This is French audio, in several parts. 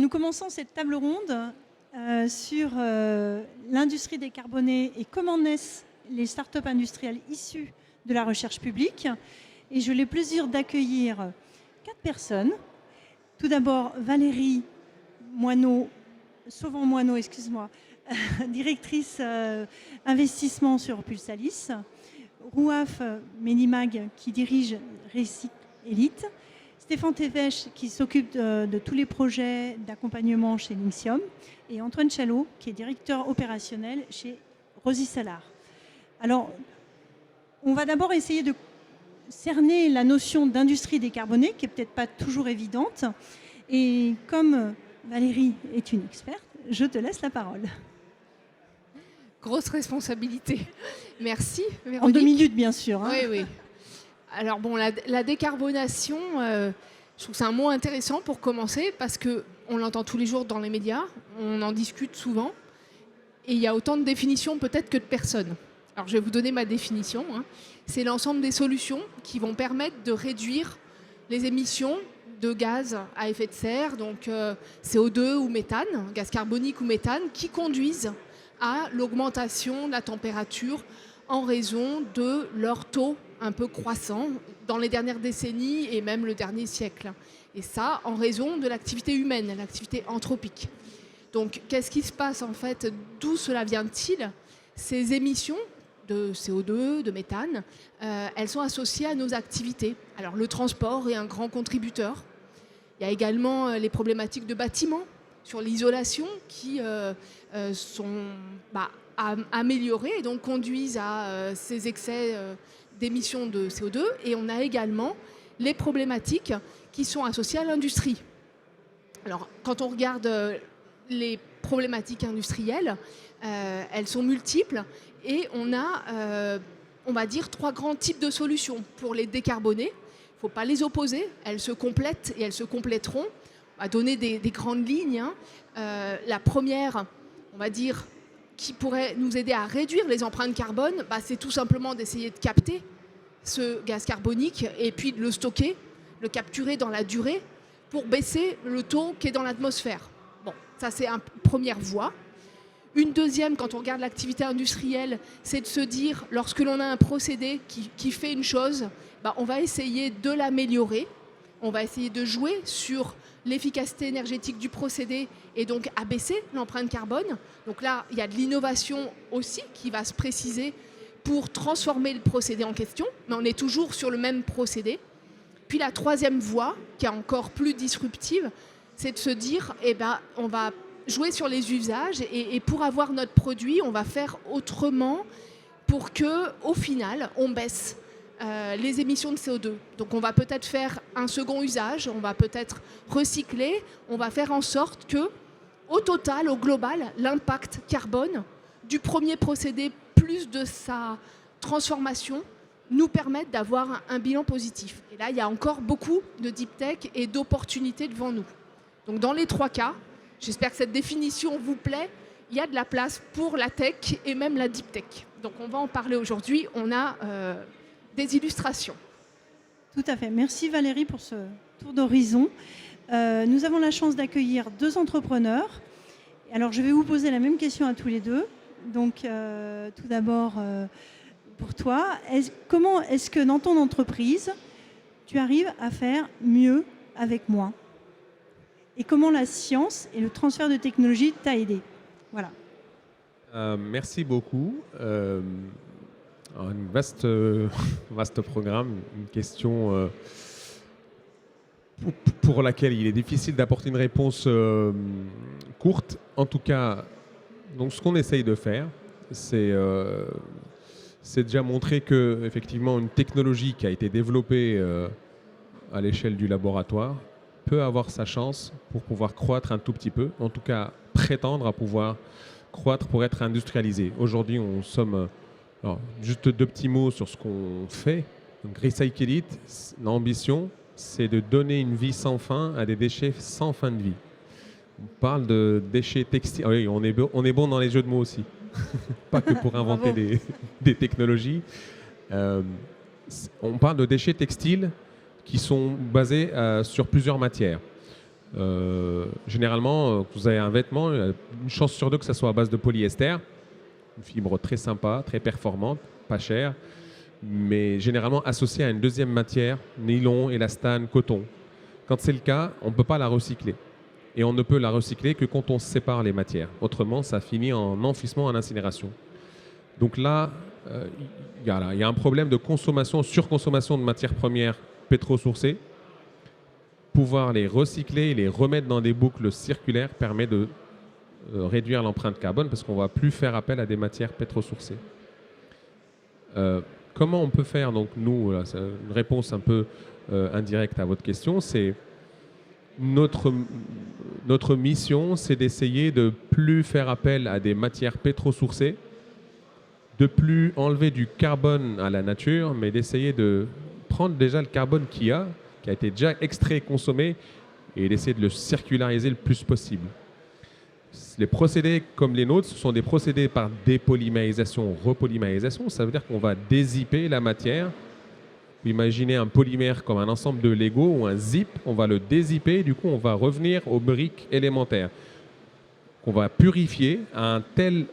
nous commençons cette table ronde sur l'industrie décarbonée et comment naissent les startups industrielles issues de la recherche publique. Et j'ai le plaisir d'accueillir 4 personnes. Tout d'abord, Valérie Sauvant-Moineau, directrice investissement sur Pulsalis. Rouaf Ménimag, qui dirige Récit Elite. Stéphane Tévèche, qui s'occupe de tous les projets d'accompagnement chez Linxium. Et Antoine Chalot, qui est directeur opérationnel chez Rosy Salar. Alors, on va d'abord essayer de cerner la notion d'industrie décarbonée, qui n'est peut-être pas toujours évidente. Et comme Valérie est une experte, je te laisse la parole. Grosse responsabilité. Merci, Véronique. En 2 minutes, bien sûr. Hein. Oui, oui. Alors bon, la décarbonation, je trouve que c'est un mot intéressant pour commencer parce qu'on l'entend tous les jours dans les médias, on en discute souvent, et il y a autant de définitions peut-être que de personnes. Alors je vais vous donner ma définition. C'est l'ensemble des solutions qui vont permettre de réduire les émissions de gaz à effet de serre, donc CO2 ou méthane, gaz carbonique ou méthane, qui conduisent à l'augmentation de la température en raison de leur taux un peu croissant dans les dernières décennies et même le dernier siècle. Et ça, en raison de l'activité humaine, l'activité anthropique. Donc, qu'est-ce qui se passe en fait? D'où cela vient-il? Ces émissions de CO2, de méthane, elles sont associées à nos activités. Alors, le transport est un grand contributeur. Il y a également les problématiques de bâtiments sur l'isolation qui sont améliorées et donc conduisent à ces excès d'émissions de CO2. Et on a également les problématiques qui sont associées à l'industrie. Alors, quand on regarde les problématiques industrielles, elles sont multiples et on a, on va dire, 3 grands types de solutions pour les décarboner. Il ne faut pas les opposer, elles se complètent et elles se compléteront. On va donner des grandes lignes. La première, on va dire, qui pourrait nous aider à réduire les empreintes carbone, c'est tout simplement d'essayer de capter ce gaz carbonique et puis de le stocker, le capturer dans la durée pour baisser le taux qui est dans l'atmosphère. Bon, ça c'est une première voie. Une deuxième, quand on regarde l'activité industrielle, c'est de se dire, lorsque l'on a un procédé qui fait une chose, on va essayer de l'améliorer, on va essayer de jouer sur l'efficacité énergétique du procédé et donc abaisser l'empreinte carbone. Donc là, il y a de l'innovation aussi qui va se préciser pour transformer le procédé en question, mais on est toujours sur le même procédé. Puis la troisième voie, qui est encore plus disruptive, c'est de se dire, on va jouer sur les usages et pour avoir notre produit, on va faire autrement pour qu'au final, on baisse les émissions de CO2. Donc on va peut-être faire un second usage, on va peut-être recycler, on va faire en sorte que, au total, au global, l'impact carbone du premier procédé plus de sa transformation nous permette d'avoir un bilan positif. Et là, il y a encore beaucoup de deep tech et d'opportunités devant nous. Donc dans les 3 cas, j'espère que cette définition vous plaît, il y a de la place pour la tech et même la deep tech. Donc on va en parler aujourd'hui, on a des illustrations. Tout à fait. Merci Valérie pour ce tour d'horizon. Nous avons la chance d'accueillir 2 entrepreneurs. Alors je vais vous poser la même question à tous les 2. Donc tout d'abord, pour toi, comment est-ce que dans ton entreprise, tu arrives à faire mieux avec moins? Et comment la science et le transfert de technologie t'a aidé? Voilà. Merci beaucoup. Un vaste programme, une question pour laquelle il est difficile d'apporter une réponse courte. En tout cas, donc ce qu'on essaye de faire, c'est déjà montrer que effectivement une technologie qui a été développée à l'échelle du laboratoire peut avoir sa chance pour pouvoir croître un tout petit peu, en tout cas prétendre à pouvoir croître pour être industrialisé. Aujourd'hui, on sommes... Alors, juste 2 petits mots sur ce qu'on fait. Donc, Recycle Elite, l'ambition, c'est de donner une vie sans fin à des déchets sans fin de vie. On parle de déchets textiles. Oui, on est bon dans les jeux de mots aussi. Pas que pour inventer des technologies. On parle de déchets textiles qui sont basés sur plusieurs matières. Généralement, vous avez un vêtement, il y a une chance sur deux que ça soit à base de polyester, une fibre très sympa, très performante, pas chère, mais généralement associée à une deuxième matière, nylon, élastane, coton. Quand c'est le cas, on ne peut pas la recycler. Et on ne peut la recycler que quand on sépare les matières. Autrement, ça finit en enfouissement, en incinération. Donc là, il y a un problème de consommation, surconsommation de matières premières pétrosourcées. Pouvoir les recycler et les remettre dans des boucles circulaires permet de réduire l'empreinte carbone parce qu'on ne va plus faire appel à des matières pétrosourcées. Comment on peut faire, donc nous, là, c'est une réponse un peu indirecte à votre question, c'est notre mission, c'est d'essayer de plus faire appel à des matières pétrosourcées, de plus enlever du carbone à la nature, mais d'essayer de prendre déjà le carbone qui a été déjà extrait et consommé, et d'essayer de le circulariser le plus possible. Les procédés comme les nôtres, ce sont des procédés par dépolymérisation, repolymérisation. Ça veut dire qu'on va dézipper la matière. Vous imaginez un polymère comme un ensemble de Lego ou un zip, on va le dézipper, du coup on va revenir aux briques élémentaires qu'on va purifier à un tel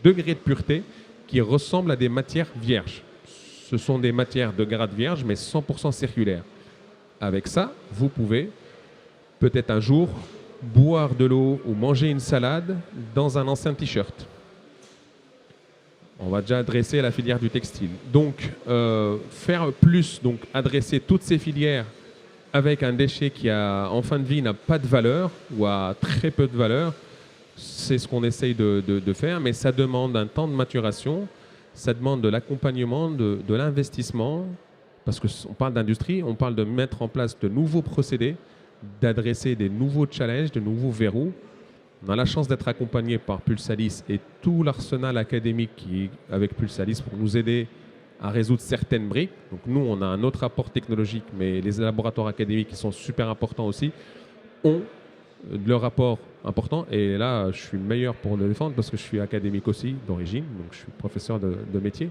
degré de pureté qui ressemble à des matières vierges. Ce sont des matières de grade vierge mais 100% circulaires. Avec ça, vous pouvez peut-être un jour boire de l'eau ou manger une salade dans un ancien t-shirt. On va déjà adresser la filière du textile. Donc, faire plus, donc adresser toutes ces filières avec un déchet qui en fin de vie n'a pas de valeur ou a très peu de valeur, c'est ce qu'on essaye de faire, mais ça demande un temps de maturation, ça demande de l'accompagnement, de l'investissement, parce qu'on parle d'industrie, on parle de mettre en place de nouveaux procédés, d'adresser des nouveaux challenges, de nouveaux verrous. On a la chance d'être accompagné par Pulsalis et tout l'arsenal académique qui est avec Pulsalis pour nous aider à résoudre certaines briques. Donc nous, on a un autre apport technologique, mais les laboratoires académiques qui sont super importants aussi ont leur apport important. Et là, je suis le meilleur pour le défendre parce que je suis académique aussi d'origine, donc je suis professeur de métier.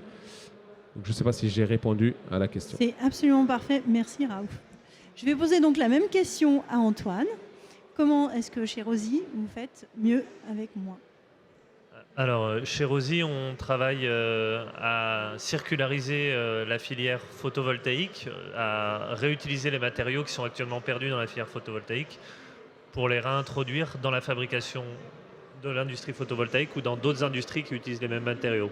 Donc je ne sais pas si j'ai répondu à la question. C'est absolument parfait. Merci Raouf. Je vais poser donc la même question à Antoine. Comment est-ce que chez Rosy, vous faites mieux avec moins? Alors, chez Rosy, on travaille à circulariser la filière photovoltaïque, à réutiliser les matériaux qui sont actuellement perdus dans la filière photovoltaïque pour les réintroduire dans la fabrication de l'industrie photovoltaïque ou dans d'autres industries qui utilisent les mêmes matériaux.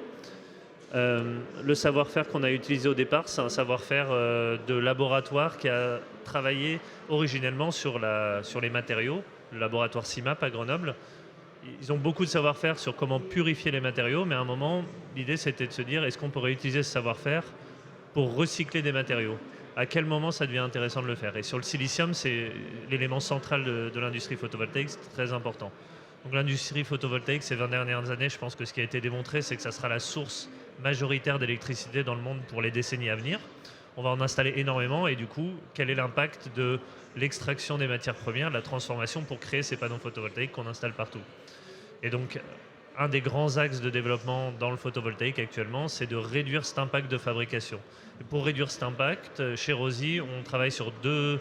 Le savoir-faire qu'on a utilisé au départ, c'est un savoir-faire de laboratoire qui a travaillé originellement sur les matériaux, le laboratoire CIMAP à Grenoble. Ils ont beaucoup de savoir-faire sur comment purifier les matériaux, mais à un moment, l'idée c'était de se dire est-ce qu'on pourrait utiliser ce savoir-faire pour recycler des matériaux? À quel moment ça devient intéressant de le faire? Et sur le silicium, c'est l'élément central de l'industrie photovoltaïque, c'est très important. Donc l'industrie photovoltaïque, ces 20 dernières années, je pense que ce qui a été démontré, c'est que ça sera la source majoritaire d'électricité dans le monde pour les décennies à venir. On va en installer énormément et du coup, quel est l'impact de l'extraction des matières premières, de la transformation pour créer ces panneaux photovoltaïques qu'on installe partout? Et donc, un des grands axes de développement dans le photovoltaïque actuellement, c'est de réduire cet impact de fabrication. Et pour réduire cet impact, chez Rosy, on travaille sur deux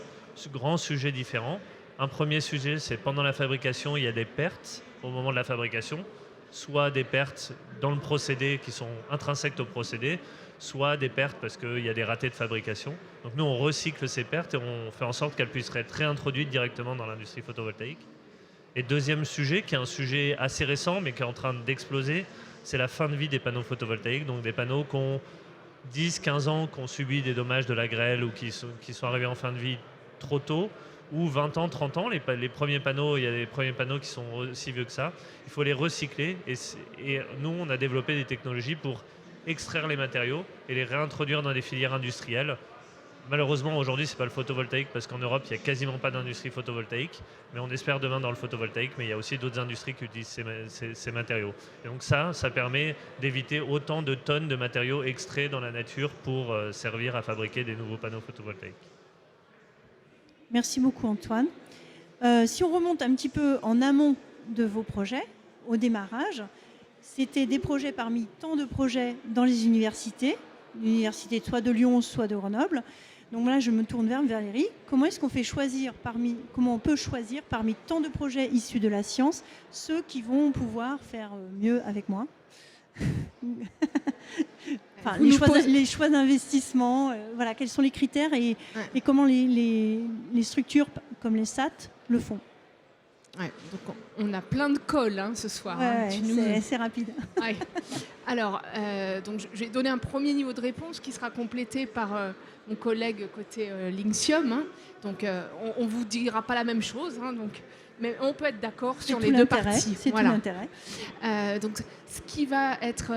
grands sujets différents. Un premier sujet, c'est pendant la fabrication, il y a des pertes au moment de la fabrication, soit des pertes dans le procédé qui sont intrinsèques au procédé, soit des pertes parce qu'il y a des ratés de fabrication. Donc nous, on recycle ces pertes et on fait en sorte qu'elles puissent être réintroduites directement dans l'industrie photovoltaïque. Et deuxième sujet, qui est un sujet assez récent, mais qui est en train d'exploser, c'est la fin de vie des panneaux photovoltaïques, donc des panneaux qui ont 10, 15 ans, qui ont subi des dommages de la grêle ou qui sont arrivés en fin de vie trop tôt, ou 20 ans, 30 ans, les premiers panneaux, il y a des premiers panneaux qui sont aussi vieux que ça. Il faut les recycler et nous, on a développé des technologies pour extraire les matériaux et les réintroduire dans des filières industrielles. Malheureusement, aujourd'hui, ce n'est pas le photovoltaïque parce qu'en Europe, il n'y a quasiment pas d'industrie photovoltaïque, mais on espère demain dans le photovoltaïque, mais il y a aussi d'autres industries qui utilisent ces matériaux. Et donc ça permet d'éviter autant de tonnes de matériaux extraits dans la nature pour servir à fabriquer des nouveaux panneaux photovoltaïques. Merci beaucoup Antoine. Si on remonte un petit peu en amont de vos projets, au démarrage, c'était des projets parmi tant de projets dans les universités soit de Lyon, soit de Grenoble. Donc là, je me tourne vers Valérie. Comment est-ce qu'on fait comment on peut choisir parmi tant de projets issus de la science ceux qui vont pouvoir faire mieux avec moi? Enfin, les choix d'investissement, voilà, quels sont les critères et comment les structures comme les SAT le font. Ouais, donc on a plein de cols ce soir. C'est rapide. Ouais. Alors, donc je vais donner un premier niveau de réponse qui sera complété par mon collègue côté Linxium. Donc, on ne vous dira pas la même chose. Mais on peut être d'accord sur les deux parties. C'est tout l'intérêt. Donc, ce qui va être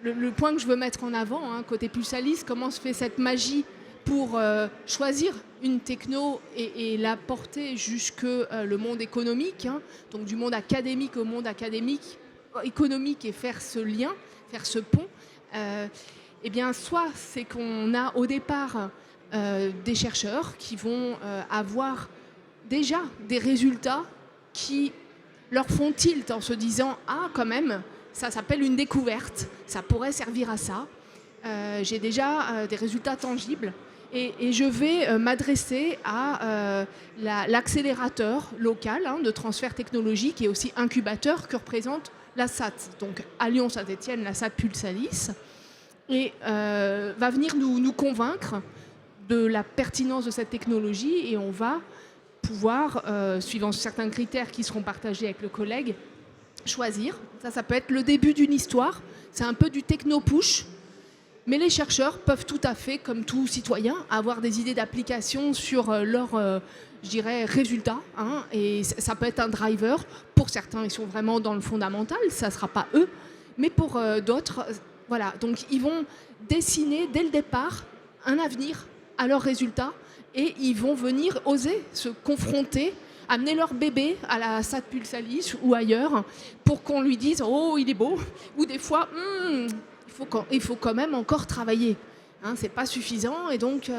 le point que je veux mettre en avant, côté Pulsalis, comment se fait cette magie pour choisir une techno et la porter jusque le monde économique, donc du monde académique au monde économique et faire ce lien, faire ce pont. Eh bien, soit c'est qu'on a au départ des chercheurs qui vont avoir déjà des résultats qui leur font tilt en se disant « Ah, quand même, ça s'appelle une découverte, ça pourrait servir à ça. J'ai déjà des résultats tangibles. » Et je vais m'adresser à l'accélérateur local de transfert technologique et aussi incubateur que représente la SAT. Donc à Lyon-Saint-Étienne, la SAT Pulsalis. Et va venir nous convaincre de la pertinence de cette technologie et on va pouvoir, suivant certains critères qui seront partagés avec le collègue, choisir. Ça peut être le début d'une histoire. C'est un peu du techno-push. Mais les chercheurs peuvent tout à fait, comme tout citoyen, avoir des idées d'application sur leurs, résultats. Et ça peut être un driver. Pour certains, ils sont vraiment dans le fondamental, ça ne sera pas eux. Mais pour d'autres, voilà. Donc, ils vont dessiner dès le départ un avenir à leurs résultats et ils vont venir oser se confronter, amener leur bébé à la SAT Pulsalis ou ailleurs pour qu'on lui dise « Oh, il est beau !» ou des fois il faut quand même encore travailler. C'est pas suffisant et donc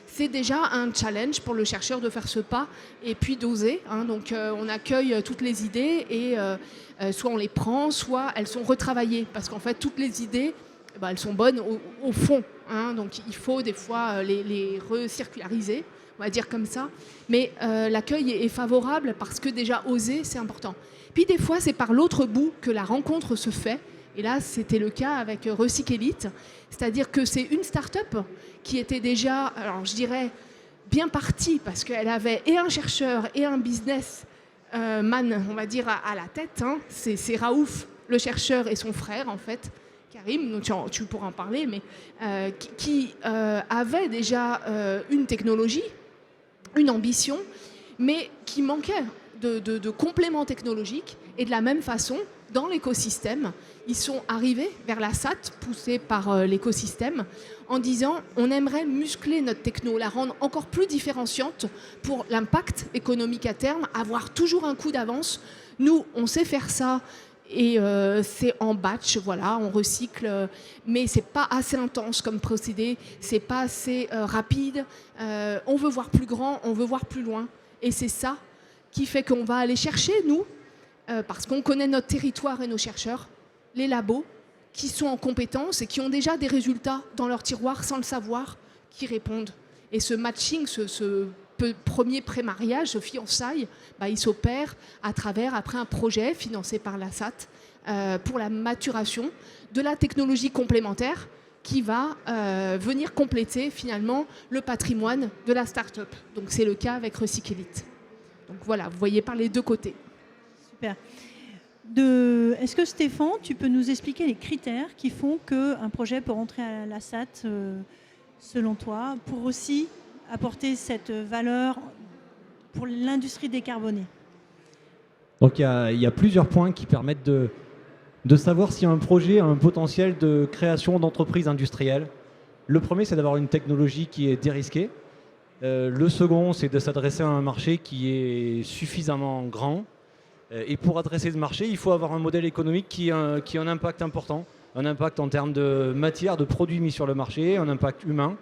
c'est déjà un challenge pour le chercheur de faire ce pas et puis d'oser. Donc on accueille toutes les idées et soit on les prend, soit elles sont retravaillées parce qu'en fait toutes les idées, elles sont bonnes au fond. Donc il faut des fois les recirculariser, on va dire comme ça. Mais l'accueil est favorable parce que déjà oser, c'est important. Puis des fois, c'est par l'autre bout que la rencontre se fait. Et là, c'était le cas avec Recyc Elite. C'est-à-dire que c'est une start-up qui était déjà, alors je dirais, bien partie parce qu'elle avait et un chercheur et un business man, on va dire, à la tête. C'est Raouf, le chercheur, et son frère, en fait, Karim, donc tu pourras en parler, mais qui avait déjà une technologie, une ambition, mais qui manquait de compléments technologiques. Et de la même façon, dans l'écosystème, ils sont arrivés vers la SAT, poussés par l'écosystème, en disant on aimerait muscler notre techno, la rendre encore plus différenciante pour l'impact économique à terme, avoir toujours un coup d'avance. Nous, on sait faire ça et c'est en batch, voilà, on recycle, mais c'est pas assez intense comme procédé, c'est pas assez rapide. On veut voir plus grand, on veut voir plus loin, et c'est ça qui fait qu'on va aller chercher, nous, parce qu'on connaît notre territoire et nos chercheurs, les labos qui sont en compétence et qui ont déjà des résultats dans leur tiroir sans le savoir, qui répondent. Et ce matching, ce premier pré-mariage, ce fiançailles, il s'opère à travers après un projet financé par la SAT pour la maturation de la technologie complémentaire qui va venir compléter finalement le patrimoine de la start-up. Donc c'est le cas avec Recyc Elite. Donc voilà, vous voyez par les deux côtés. Super. Est-ce que Stéphane, tu peux nous expliquer les critères qui font qu'un projet peut rentrer à la SAT, selon toi, pour aussi apporter cette valeur pour l'industrie décarbonée? Donc il y a plusieurs points qui permettent de savoir si un projet a un potentiel de création d'entreprise industrielle. Le premier, c'est d'avoir une technologie qui est dérisquée. Le second, c'est de s'adresser à un marché qui est suffisamment grand. Et pour adresser ce marché, il faut avoir un modèle économique qui a un impact important. Un impact en termes de matière, de produits mis sur le marché, un impact humain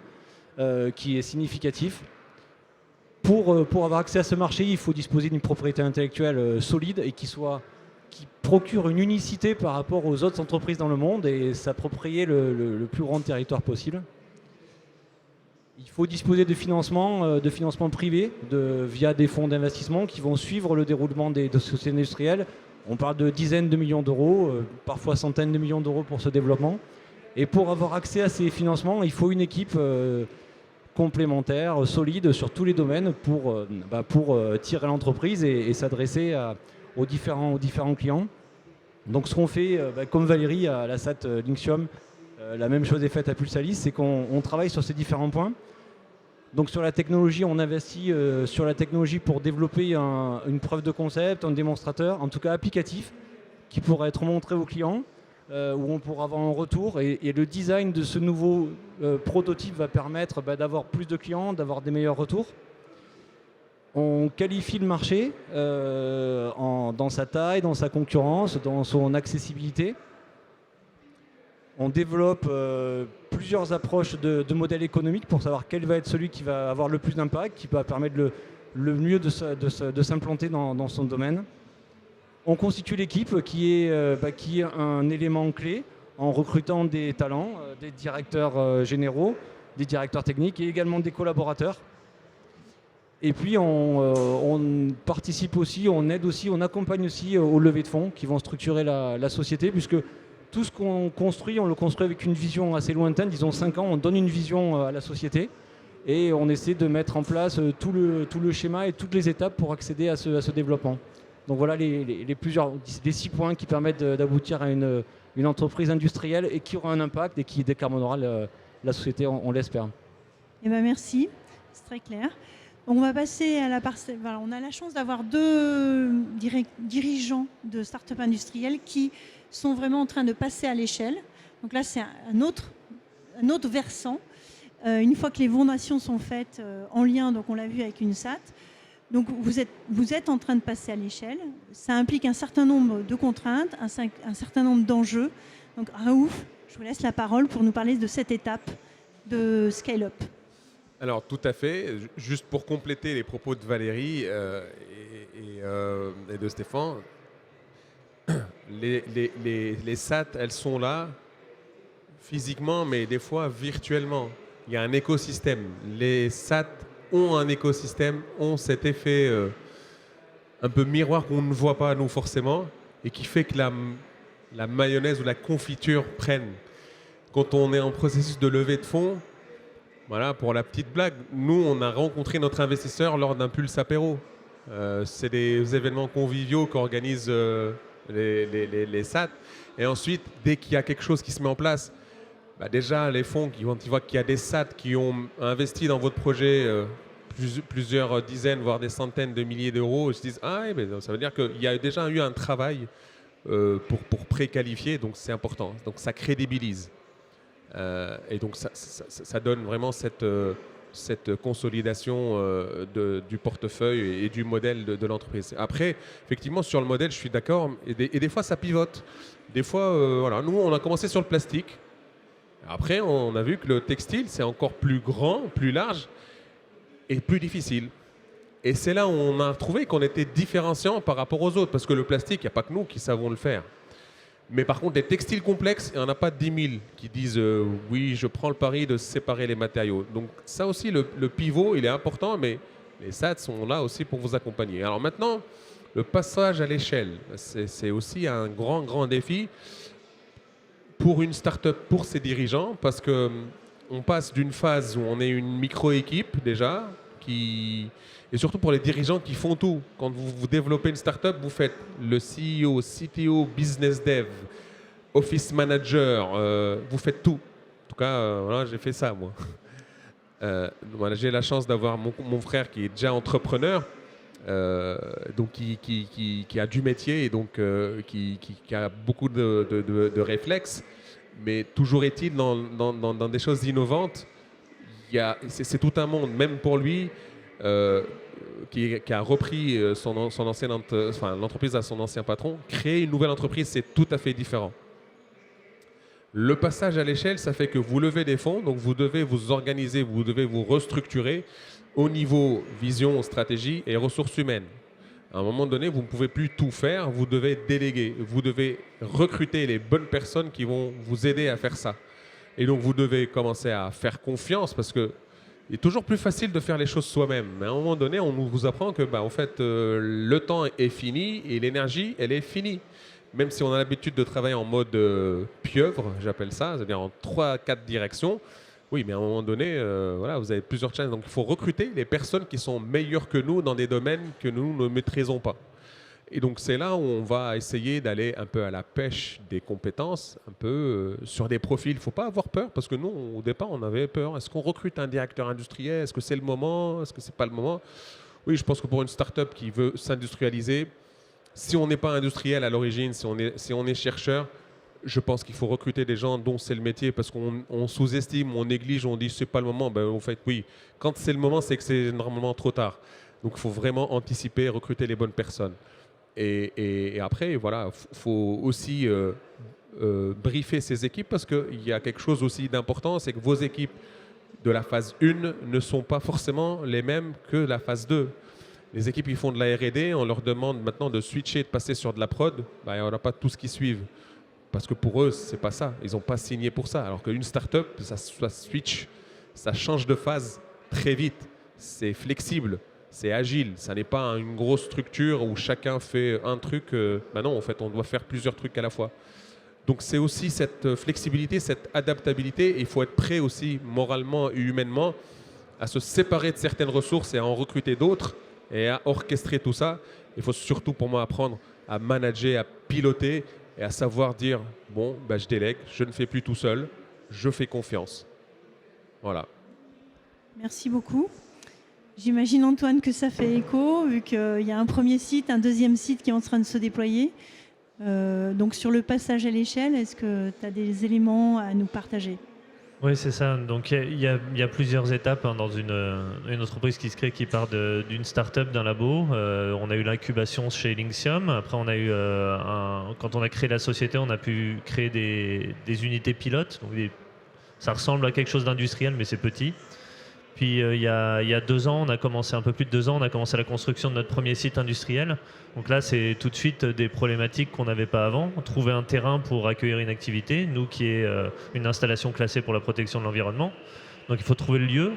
qui est significatif. Pour avoir accès à ce marché, il faut disposer d'une propriété intellectuelle solide et qui procure une unicité par rapport aux autres entreprises dans le monde et s'approprier le plus grand territoire possible. Il faut disposer de financement privé via des fonds d'investissement qui vont suivre le déroulement de sociétés industrielles. On parle de dizaines de millions d'euros, parfois centaines de millions d'euros pour ce développement. Et pour avoir accès à ces financements, il faut une équipe complémentaire, solide sur tous les domaines pour tirer l'entreprise et s'adresser aux différents clients. Donc ce qu'on fait, comme Valérie à la SAT Linxium, la même chose est faite à Pulsalis, c'est qu'on travaille sur ces différents points. Donc sur la technologie, on investit sur la technologie pour développer une preuve de concept, un démonstrateur, en tout cas applicatif, qui pourra être montré aux clients, où on pourra avoir un retour. Et le design de ce nouveau prototype va permettre d'avoir plus de clients, d'avoir des meilleurs retours. On qualifie le marché dans sa taille, dans sa concurrence, dans son accessibilité. On développe plusieurs approches de modèles économiques pour savoir quel va être celui qui va avoir le plus d'impact, qui va permettre le mieux de s'implanter dans son domaine. On constitue l'équipe qui est un élément clé en recrutant des talents, des directeurs généraux, des directeurs techniques et également des collaborateurs. Et puis on participe aussi, on aide aussi, on accompagne aussi aux levées de fonds qui vont structurer la société, puisque tout ce qu'on construit, on le construit avec une vision assez lointaine, disons 5 ans, on donne une vision à la société et on essaie de mettre en place tout le schéma et toutes les étapes pour accéder à ce développement. Donc voilà les 6 points qui permettent d'aboutir à une entreprise industrielle et qui aura un impact et qui décarbonera la société, on l'espère. Eh ben merci, c'est très clair. On va passer à la partie. Voilà, on a la chance d'avoir 2 dirigeants de start-up industrielles qui sont vraiment en train de passer à l'échelle. Donc là, c'est un autre versant. Une fois que les fondations sont faites en lien, donc on l'a vu avec une SAT, donc vous êtes en train de passer à l'échelle. Ça implique un certain nombre de contraintes, un certain nombre d'enjeux. Donc Raouf, je vous laisse la parole pour nous parler de cette étape de scale-up. Alors tout à fait, juste pour compléter les propos de Valérie et de Stéphane, les SAT, elles sont là physiquement, mais des fois virtuellement. Il y a un écosystème. Les SAT ont un écosystème, ont cet effet un peu miroir qu'on ne voit pas nous forcément, et qui fait que la mayonnaise ou la confiture prenne. Quand on est en processus de levée de fonds, voilà, pour la petite blague, nous, on a rencontré notre investisseur lors d'un Pulse Apéro. C'est des événements conviviaux qu'organisent les SAT. Et ensuite, dès qu'il y a quelque chose qui se met en place, déjà, les fonds, quand ils voient qu'il y a des SAT qui ont investi dans votre projet plusieurs dizaines, voire des centaines de milliers d'euros, ils se disent « Ah, mais ça veut dire qu'il y a déjà eu un travail pour préqualifier, donc c'est important. » Donc ça crédibilise. Et donc ça donne vraiment cette consolidation du portefeuille et du modèle de l'entreprise. Après, effectivement, sur le modèle, je suis d'accord, et des fois ça pivote. Des fois, voilà, nous, on a commencé sur le plastique. Après, on a vu que le textile, c'est encore plus grand, plus large et plus difficile. Et c'est là où on a trouvé qu'on était différenciant par rapport aux autres, parce que le plastique, il n'y a pas que nous qui savons le faire. Mais par contre, les textiles complexes, il n'y en a pas 10 000 qui disent oui, je prends le pari de séparer les matériaux. Donc ça aussi, le pivot, il est important, mais les SAT sont là aussi pour vous accompagner. Alors maintenant, le passage à l'échelle, c'est aussi un grand, grand défi pour une start-up, pour ses dirigeants, parce qu'on passe d'une phase où on est une micro-équipe déjà, et surtout pour les dirigeants qui font tout. Quand vous développez une start-up, vous faites le CEO, CTO, business dev, office manager, vous faites tout. En tout cas, voilà, j'ai fait ça, moi. Voilà, j'ai la chance d'avoir mon frère qui est déjà entrepreneur, donc qui a du métier et donc qui a beaucoup de réflexes, mais toujours est-il dans des choses innovantes. C'est tout un monde, même pour lui, qui a repris l'entreprise à son ancien patron. Créer une nouvelle entreprise, c'est tout à fait différent. Le passage à l'échelle, ça fait que vous levez des fonds, donc vous devez vous organiser, vous devez vous restructurer au niveau vision, stratégie et ressources humaines. À un moment donné, vous ne pouvez plus tout faire, vous devez déléguer, vous devez recruter les bonnes personnes qui vont vous aider à faire ça. Et donc, vous devez commencer à faire confiance parce que Il est toujours plus facile de faire les choses soi-même. Mais à un moment donné, on vous apprend que en fait, le temps est fini et l'énergie, elle est finie. Même si on a l'habitude de travailler en mode pieuvre, j'appelle ça, c'est-à-dire en 3-4 directions. Oui, mais à un moment donné, voilà, vous avez plusieurs challenges. Donc il faut recruter les personnes qui sont meilleures que nous dans des domaines que nous ne maîtrisons pas. Et donc c'est là où on va essayer d'aller un peu à la pêche des compétences, un peu sur des profils. Il ne faut pas avoir peur, parce que nous, au départ, on avait peur. Est-ce qu'on recrute un directeur industriel? Est-ce que c'est le moment? Est-ce que c'est pas le moment? Oui, je pense que pour une start-up qui veut s'industrialiser, si on n'est pas industriel à l'origine, si on est chercheur, je pense qu'il faut recruter des gens dont c'est le métier, parce qu'on sous-estime, on néglige, on dit c'est pas le moment. En fait, oui, quand c'est le moment, c'est que c'est normalement trop tard. Donc il faut vraiment anticiper, recruter les bonnes personnes. Et après, voilà, faut aussi briefer ces équipes, parce qu'il y a quelque chose aussi d'important, c'est que vos équipes de la phase 1 ne sont pas forcément les mêmes que la phase 2. Les équipes qui font de la R&D, on leur demande maintenant de switcher, de passer sur de la prod, il n'y aura pas tous qui suivent. Parce que pour eux, c'est pas ça. Ils n'ont pas signé pour ça. Alors qu'une start-up, ça switch, ça change de phase très vite. C'est flexible. C'est agile, ça n'est pas une grosse structure où chacun fait un truc. Non, en fait, on doit faire plusieurs trucs à la fois. Donc c'est aussi cette flexibilité, cette adaptabilité. Et il faut être prêt aussi, moralement et humainement, à se séparer de certaines ressources et à en recruter d'autres et à orchestrer tout ça. Il faut surtout, pour moi, apprendre à manager, à piloter et à savoir dire, bon, je délègue, je ne fais plus tout seul, je fais confiance. Voilà. Merci beaucoup. J'imagine, Antoine, que ça fait écho, vu qu'il y a un premier site, un deuxième site qui est en train de se déployer. Donc sur le passage à l'échelle, est-ce que tu as des éléments à nous partager? Oui, c'est ça. Donc il y a plusieurs étapes dans une entreprise qui se crée, qui part d'une start-up, d'un labo. On a eu l'incubation chez Linxium. Après, on a eu quand on a créé la société, on a pu créer des unités pilotes. Donc, ça ressemble à quelque chose d'industriel, mais c'est petit. Puis il y a 2 ans, on a commencé, un peu plus de 2 ans, on a commencé la construction de notre premier site industriel. Donc là, c'est tout de suite des problématiques qu'on n'avait pas avant. Trouver un terrain pour accueillir une activité, nous qui est une installation classée pour la protection de l'environnement. Donc il faut trouver le lieu,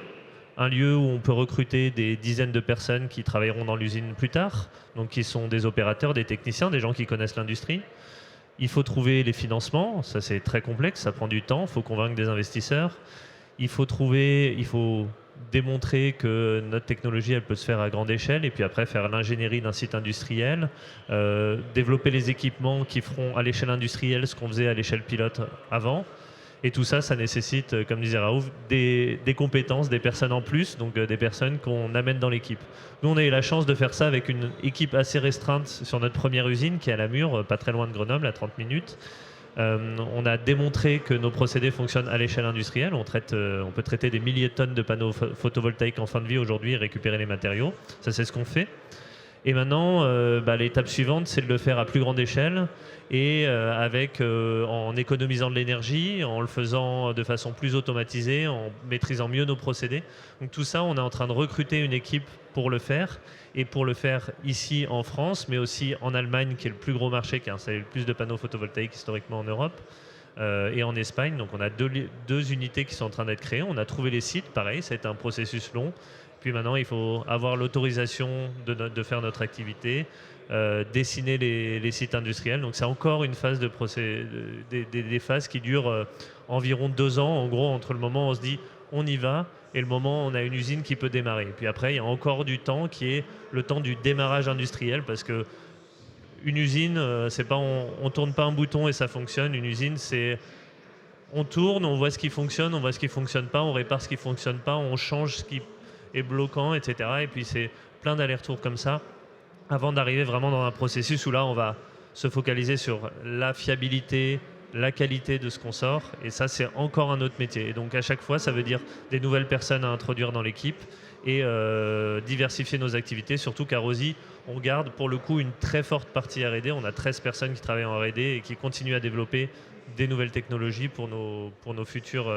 un lieu où on peut recruter des dizaines de personnes qui travailleront dans l'usine plus tard, donc qui sont des opérateurs, des techniciens, des gens qui connaissent l'industrie. Il faut trouver les financements, ça c'est très complexe, ça prend du temps, il faut convaincre des investisseurs. Il faut démontrer que notre technologie elle peut se faire à grande échelle, et puis après faire l'ingénierie d'un site industriel, développer les équipements qui feront à l'échelle industrielle ce qu'on faisait à l'échelle pilote avant. Et tout ça, ça nécessite, comme disait Raouf, des compétences, des personnes en plus, donc des personnes qu'on amène dans l'équipe. Nous, on a eu la chance de faire ça avec une équipe assez restreinte sur notre première usine qui est à la Mure, pas très loin de Grenoble, à 30 minutes. On a démontré que nos procédés fonctionnent à l'échelle industrielle. On peut traiter des milliers de tonnes de panneaux photovoltaïques en fin de vie aujourd'hui et récupérer les matériaux. Ça, c'est ce qu'on fait. Et maintenant, l'étape suivante, c'est de le faire à plus grande échelle et en économisant de l'énergie, en le faisant de façon plus automatisée, en maîtrisant mieux nos procédés. Donc tout ça, on est en train de recruter une équipe pour le faire, et pour le faire ici en France, mais aussi en Allemagne, qui est le plus gros marché, qui a installé le plus de panneaux photovoltaïques historiquement en Europe, et en Espagne. Donc on a deux unités qui sont en train d'être créées. On a trouvé les sites, pareil, ça a été un processus long. Puis maintenant, il faut avoir l'autorisation de faire notre activité, dessiner les sites industriels. Donc c'est encore une phase des phases qui durent environ 2 ans, en gros, entre le moment où on se dit on y va et le moment où on a une usine qui peut démarrer. Et puis après, il y a encore du temps qui est le temps du démarrage industriel, parce que une usine, c'est pas on tourne pas un bouton et ça fonctionne. Une usine, c'est on tourne, on voit ce qui fonctionne, on voit ce qui fonctionne pas, on répare ce qui fonctionne pas, on change ce qui est bloquant, etc. Et puis c'est plein d'allers-retours comme ça avant d'arriver vraiment dans un processus où là on va se focaliser sur la fiabilité, la qualité de ce qu'on sort, et ça c'est encore un autre métier. Et donc à chaque fois ça veut dire des nouvelles personnes à introduire dans l'équipe et diversifier nos activités, surtout qu'à Rosy on garde pour le coup une très forte partie R&D. On a 13 personnes qui travaillent en R&D et qui continuent à développer des nouvelles technologies pour nos futures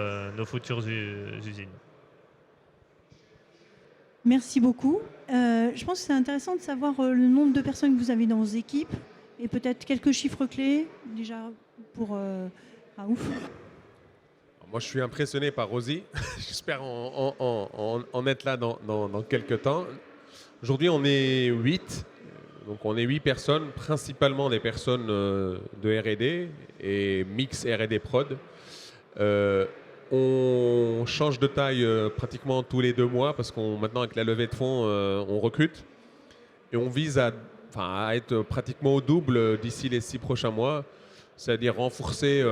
usines. Merci beaucoup. Je pense que c'est intéressant de savoir le nombre de personnes que vous avez dans vos équipes et peut-être quelques chiffres clés déjà pour Raouf. Moi, je suis impressionné par Rosie. J'espère en être là dans quelques temps. Aujourd'hui, on est 8. Donc, on est 8 personnes, principalement des personnes de R&D et mix R&D prod. On change de taille pratiquement tous les 2 mois parce qu'on maintenant, avec la levée de fonds, on recrute. Et on vise à être pratiquement au double d'ici les 6 prochains mois. C'est-à-dire renforcer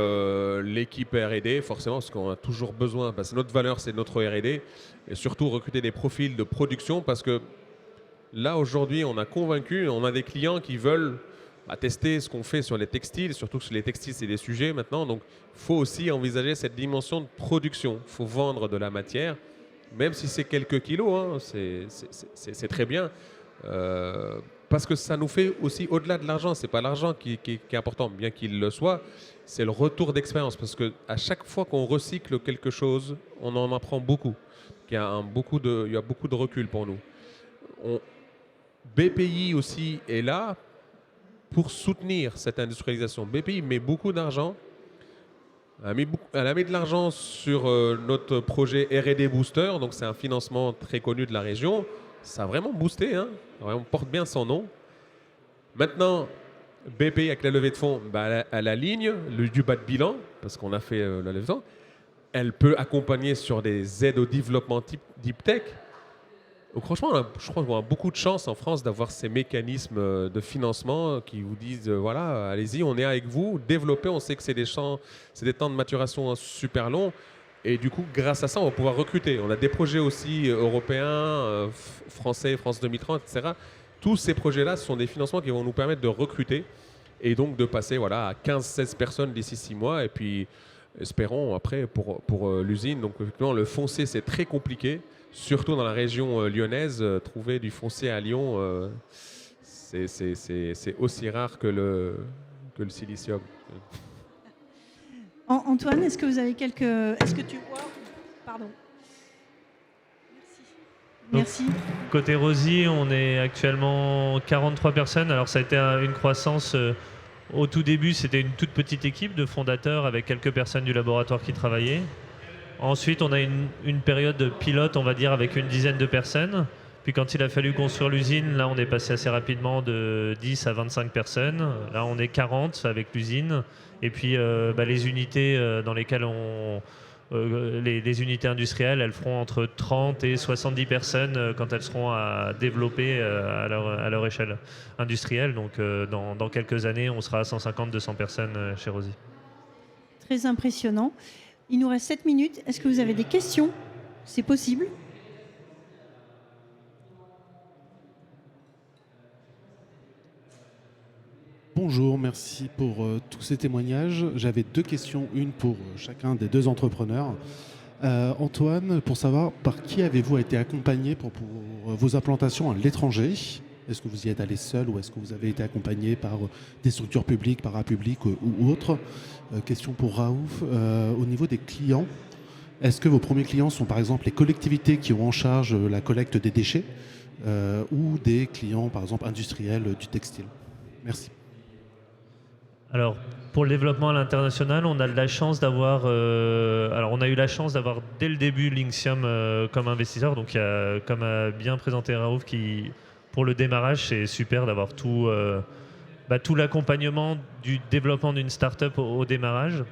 l'équipe R&D, forcément, parce qu'on a toujours besoin, parce que notre valeur, c'est notre R&D, et surtout recruter des profils de production, parce que là, aujourd'hui, on a des clients qui veulent tester ce qu'on fait sur les textiles, surtout que sur les textiles, c'est des sujets maintenant, donc il faut aussi envisager cette dimension de production. Il faut vendre de la matière, même si c'est quelques kilos, hein, c'est très bien. Parce que ça nous fait aussi au-delà de l'argent, c'est pas l'argent qui est important, bien qu'il le soit, c'est le retour d'expérience. Parce qu'à chaque fois qu'on recycle quelque chose, on en apprend beaucoup. Il y a beaucoup de recul pour nous. BPI aussi est là pour soutenir cette industrialisation. BPI met beaucoup d'argent. Elle a mis de l'argent sur notre projet R&D Booster, donc c'est un financement très connu de la région. Ça a vraiment boosté, hein. On porte bien son nom. Maintenant, BPI avec la levée de fonds, elle aligne du bas de bilan, parce qu'on a fait la levée de fonds. Elle peut accompagner sur des aides au développement deep tech. Donc franchement, je crois qu'on a beaucoup de chance en France d'avoir ces mécanismes de financement qui vous disent, voilà, allez-y, on est avec vous, développez, on sait que c'est des temps de maturation super longs. Et du coup, grâce à ça, on va pouvoir recruter. On a des projets aussi européens, français, France 2030, etc. Tous ces projets-là, ce sont des financements qui vont nous permettre de recruter et donc de passer à 15-16 personnes d'ici 6 mois. Et puis, espérons après pour l'usine. Donc, effectivement, le foncier, c'est très compliqué, surtout dans la région lyonnaise. Trouver du foncier à Lyon, c'est aussi rare que le silicium. Antoine, est-ce que vous avez Est-ce que tu vois... Pardon. Merci. Côté Rosie, on est actuellement 43 personnes. Alors ça a été une croissance. Au tout début, c'était une toute petite équipe de fondateurs avec quelques personnes du laboratoire qui travaillaient. Ensuite, on a une période pilote, on va dire, avec une dizaine de personnes. Puis quand il a fallu construire l'usine, là, on est passé assez rapidement de 10 à 25 personnes. Là, on est 40 avec l'usine. Et puis, les unités dans lesquelles les unités industrielles, elles feront entre 30 et 70 personnes quand elles seront à développer à leur échelle industrielle. Donc, dans quelques années, on sera à 150-200 personnes chez Rosie. Très impressionnant. Il nous reste 7 minutes. Est-ce que vous avez des questions? C'est possible. Bonjour, merci pour tous ces témoignages. J'avais 2 questions, une pour chacun des 2 entrepreneurs. Antoine, pour savoir par qui avez-vous été accompagné pour vos implantations à l'étranger? Est-ce que vous y êtes allé seul ou est-ce que vous avez été accompagné par des structures publiques, parapubliques ou autres? Question pour Raouf, au niveau des clients, est-ce que vos premiers clients sont par exemple les collectivités qui ont en charge la collecte des déchets ou des clients par exemple industriels du textile? Merci. Alors, pour le développement à l'international, on a de la chance d'avoir... on a eu la chance d'avoir dès le début Linxium comme investisseur. Donc, comme a bien présenté Raouf, pour le démarrage, c'est super d'avoir tout l'accompagnement du développement d'une start-up au démarrage.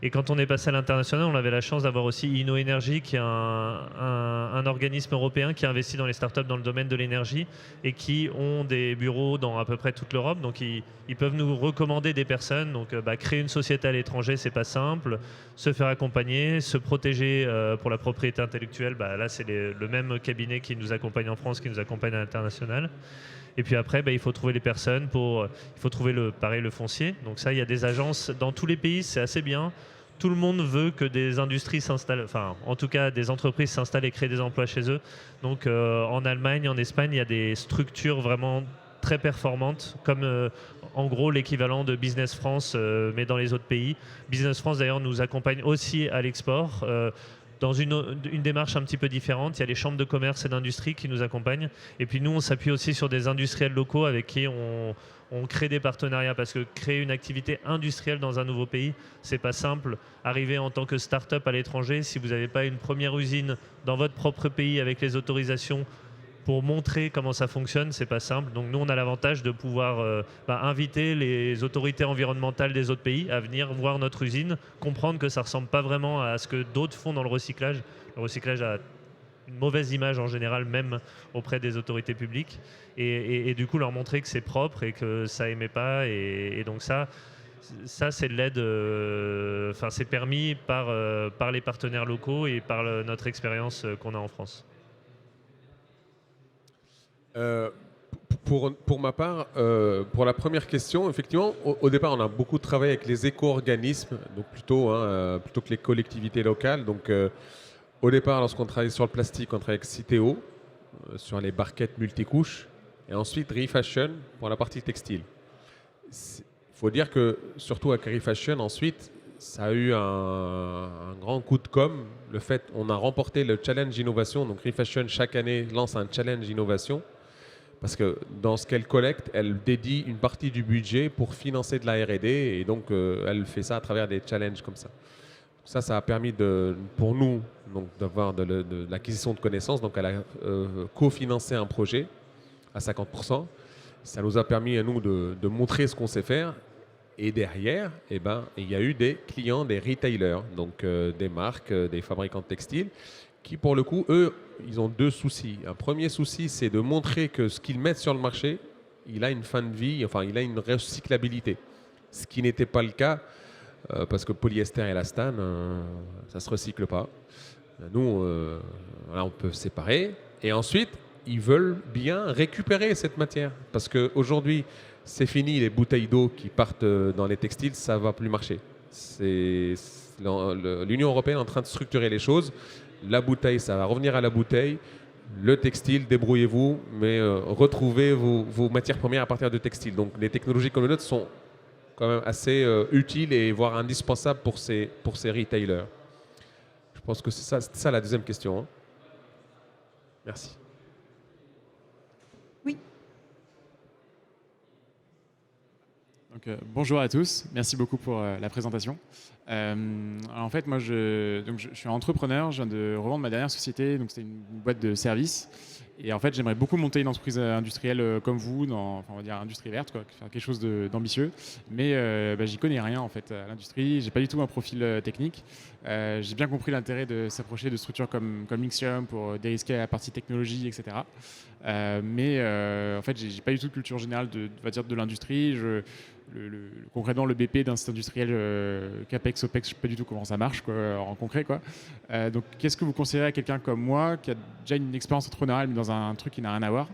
Et quand on est passé à l'international, on avait la chance d'avoir aussi InnoEnergy, qui est un organisme européen qui investit dans les startups dans le domaine de l'énergie et qui ont des bureaux dans à peu près toute l'Europe. Donc, ils peuvent nous recommander des personnes. Donc, créer une société à l'étranger, c'est pas simple. Se faire accompagner, se protéger pour la propriété intellectuelle. Là, c'est le même cabinet qui nous accompagne en France, qui nous accompagne à l'international. Et puis après, il faut trouver les personnes il faut trouver le foncier. Donc ça, il y a des agences dans tous les pays, c'est assez bien. Tout le monde veut que des industries s'installent, enfin en tout cas des entreprises s'installent et créent des emplois chez eux. Donc en Allemagne, en Espagne, il y a des structures vraiment très performantes, comme en gros l'équivalent de Business France, mais dans les autres pays. Business France d'ailleurs nous accompagne aussi à l'export. Dans une démarche un petit peu différente, il y a les chambres de commerce et d'industrie qui nous accompagnent. Et puis nous, on s'appuie aussi sur des industriels locaux avec qui on crée des partenariats parce que créer une activité industrielle dans un nouveau pays, c'est pas simple. Arriver en tant que start-up à l'étranger, si vous n'avez pas une première usine dans votre propre pays avec les autorisations pour montrer comment ça fonctionne, c'est pas simple. Donc nous, on a l'avantage de pouvoir inviter les autorités environnementales des autres pays à venir voir notre usine, comprendre que ça ressemble pas vraiment à ce que d'autres font dans le recyclage. Le recyclage a une mauvaise image en général, même auprès des autorités publiques, et du coup leur montrer que c'est propre et que ça émet pas, et donc ça c'est de l'aide, c'est permis par les partenaires locaux et par notre expérience qu'on a en France. Pour ma part, pour la première question, effectivement, au départ, on a beaucoup travaillé avec les éco-organismes, donc plutôt que les collectivités locales. Donc, au départ, lorsqu'on travaillait sur le plastique, on travaillait avec Citeo, sur les barquettes multicouches, et ensuite Refashion pour la partie textile. Il faut dire que, surtout avec Refashion, ensuite, ça a eu un grand coup de com'. Le fait, on a remporté le challenge innovation. Donc, Refashion, chaque année, lance un challenge innovation. Parce que dans ce qu'elle collecte, elle dédie une partie du budget pour financer de la R&D, et donc elle fait ça à travers des challenges comme ça. Ça a permis pour nous d'avoir de l'acquisition de connaissances. Donc elle a cofinancé un projet à 50%. Ça nous a permis à nous de montrer ce qu'on sait faire. Et derrière, il y a eu des clients, des retailers, donc des marques, des fabricants de textiles, qui pour le coup, eux, ils ont deux soucis. Un premier souci, c'est de montrer que ce qu'ils mettent sur le marché, il a une fin de vie, enfin il a une recyclabilité. Ce qui n'était pas le cas, parce que polyester et élastane, ça ne se recycle pas. Nous, on peut séparer. Et ensuite, ils veulent bien récupérer cette matière. Parce qu'aujourd'hui, c'est fini, les bouteilles d'eau qui partent dans les textiles, ça ne va plus marcher. L'Union européenne est en train de structurer les choses. La bouteille, ça va revenir à la bouteille. Le textile, débrouillez-vous, mais retrouvez vos matières premières à partir de textile. Donc les technologies comme les nôtres sont quand même assez utiles et voire indispensables pour ces retailers. Je pense que c'est ça la deuxième question. Hein. Merci. Oui. Donc, bonjour à tous, merci beaucoup pour la présentation. Alors en fait, moi, je suis entrepreneur, je viens de revendre ma dernière société, donc c'était une boîte de services. Et en fait, j'aimerais beaucoup monter une entreprise industrielle comme vous, on va dire industrie verte, faire quelque chose d'ambitieux. Mais j'y connais rien en fait à l'industrie, j'ai pas du tout un profil technique. J'ai bien compris l'intérêt de s'approcher de structures comme Linxium pour dérisquer la partie technologie, etc. En fait, j'ai pas du tout de culture générale de l'industrie. Concrètement, le BP d'un site industriel CAPEX, OPEX, je ne sais pas du tout comment ça marche en concret. Donc, qu'est-ce que vous conseillez à quelqu'un comme moi qui a déjà une expérience entrepreneuriale mais dans un truc qui n'a rien à voir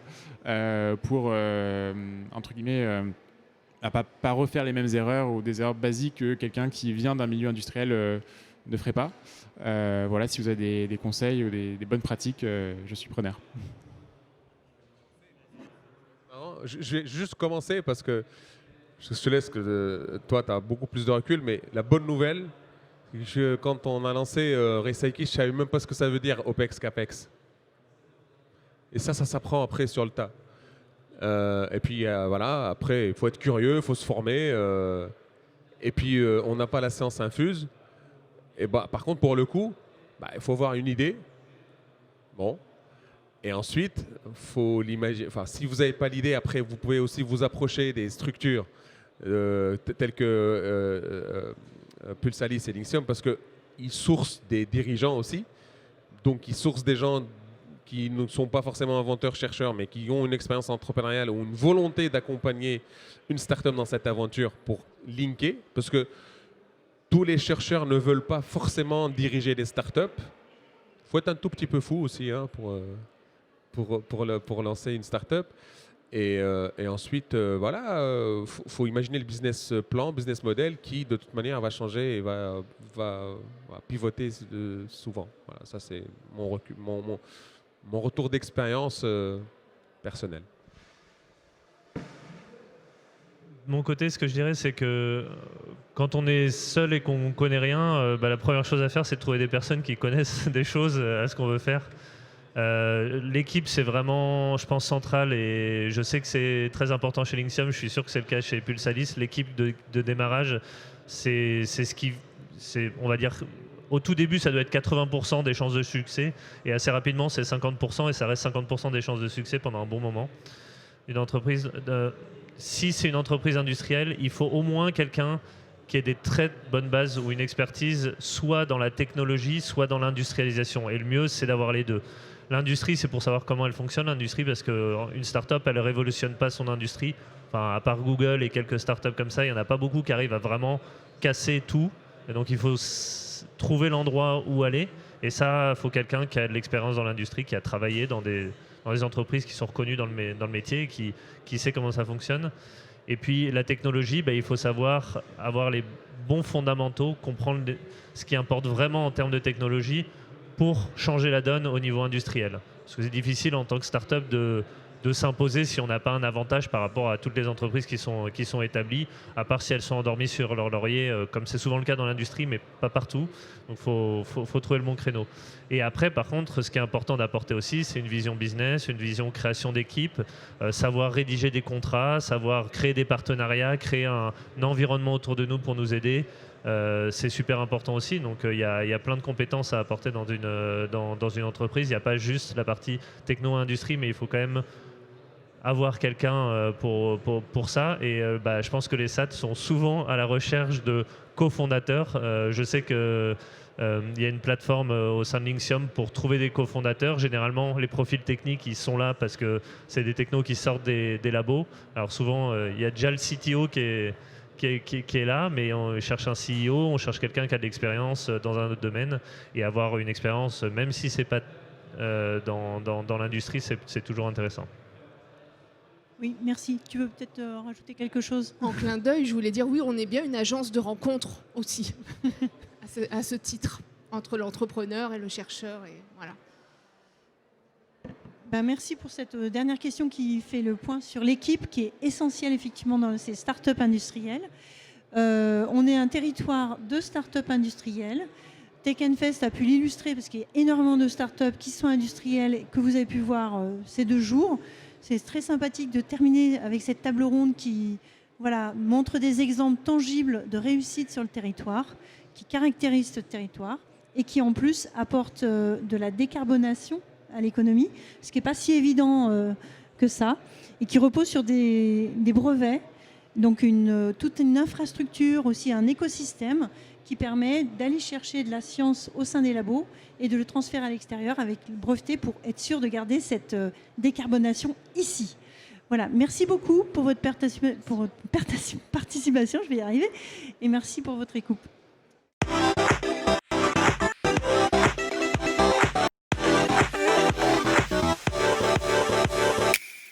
pour, entre guillemets, pas refaire les mêmes erreurs ou des erreurs basiques que quelqu'un qui vient d'un milieu industriel ne ferait pas. Voilà, si vous avez des conseils ou des bonnes pratiques, je suis preneur. Je vais juste commencer parce que je te laisse que toi, tu as beaucoup plus de recul, mais la bonne nouvelle, quand on a lancé Recycle, je ne savais même pas ce que ça veut dire OPEX, CAPEX. Et ça s'apprend après sur le tas. Et puis voilà, après, il faut être curieux, il faut se former. Et puis, on n'a pas la séance infuse. Et par contre, pour le coup, il faut avoir une idée. Bon. Et ensuite, faut l'imaginer. Enfin, si vous n'avez pas l'idée, après, vous pouvez aussi vous approcher des structures telles que Pulsalis et Linxium, parce qu'ils sourcent des dirigeants aussi. Donc, ils sourcent des gens qui ne sont pas forcément inventeurs, chercheurs, mais qui ont une expérience entrepreneuriale ou une volonté d'accompagner une start-up dans cette aventure pour linker. Parce que tous les chercheurs ne veulent pas forcément diriger des start-up. Il faut être un tout petit peu fou aussi pour lancer une start-up. Et ensuite, faut imaginer le business plan, business model qui, de toute manière, va changer et va pivoter souvent. Voilà, ça, c'est mon retour d'expérience personnel. De mon côté, ce que je dirais, c'est que quand on est seul et qu'on ne connaît rien, la première chose à faire, c'est de trouver des personnes qui connaissent des choses à ce qu'on veut faire. L'équipe, c'est vraiment, je pense, central, et je sais que c'est très important chez Linxium, je suis sûr que c'est le cas chez Pulsalis. L'équipe de démarrage, c'est ce qui, on va dire, au tout début, ça doit être 80% des chances de succès, et assez rapidement, c'est 50%, et ça reste 50% des chances de succès pendant un bon moment. Une entreprise, si c'est une entreprise industrielle, il faut au moins quelqu'un qui ait des très bonnes bases ou une expertise, soit dans la technologie, soit dans l'industrialisation. Et le mieux, c'est d'avoir les deux. L'industrie, c'est pour savoir comment elle fonctionne, l'industrie, parce qu'une start-up, elle ne révolutionne pas son industrie. Enfin, à part Google et quelques start-up comme ça, il n'y en a pas beaucoup qui arrivent à vraiment casser tout. Et donc, il faut trouver l'endroit où aller. Et ça, il faut quelqu'un qui a de l'expérience dans l'industrie, qui a travaillé dans des entreprises qui sont reconnues dans le métier, et qui sait comment ça fonctionne. Et puis, la technologie, il faut savoir avoir les bons fondamentaux, comprendre ce qui importe vraiment en termes de technologie, pour changer la donne au niveau industriel. Parce que c'est difficile en tant que start-up de s'imposer si on n'a pas un avantage par rapport à toutes les entreprises qui sont établies, à part si elles sont endormies sur leur laurier, comme c'est souvent le cas dans l'industrie, mais pas partout. Donc il faut trouver le bon créneau. Et après, par contre, ce qui est important d'apporter aussi, c'est une vision business, une vision création d'équipe, savoir rédiger des contrats, savoir créer des partenariats, créer un environnement autour de nous pour nous aider. C'est super important aussi, donc il y a plein de compétences à apporter dans une entreprise. Il n'y a pas juste la partie techno-industrie, mais il faut quand même avoir quelqu'un pour ça. Et je pense que les SAT sont souvent à la recherche de cofondateurs. Je sais que il y a une plateforme au sein de Linxium pour trouver des cofondateurs. Généralement, les profils techniques, ils sont là parce que c'est des technos qui sortent des labos. Alors souvent, il y a déjà le CTO qui est là, mais on cherche un CEO, on cherche quelqu'un qui a de l'expérience dans un autre domaine, et avoir une expérience, même si c'est pas dans l'industrie, c'est toujours intéressant. Oui, merci. Tu veux peut-être rajouter quelque chose? En clin d'œil, je voulais dire oui, on est bien une agence de rencontre aussi, à ce titre, entre l'entrepreneur et le chercheur. Et voilà. Merci pour cette dernière question qui fait le point sur l'équipe, qui est essentielle effectivement dans ces startups industrielles. On est un territoire de startups industrielles. Tech & Fest a pu l'illustrer parce qu'il y a énormément de startups qui sont industrielles, que vous avez pu voir ces 2 jours. C'est très sympathique de terminer avec cette table ronde qui montre des exemples tangibles de réussite sur le territoire, qui caractérisent ce territoire et qui en plus apportent de la décarbonation à l'économie, ce qui n'est pas si évident que ça, et qui repose sur des brevets, donc toute une infrastructure, aussi un écosystème qui permet d'aller chercher de la science au sein des labos et de le transférer à l'extérieur avec le breveté pour être sûr de garder cette décarbonation ici. Voilà, merci beaucoup pour votre participation, je vais y arriver, et merci pour votre écoute.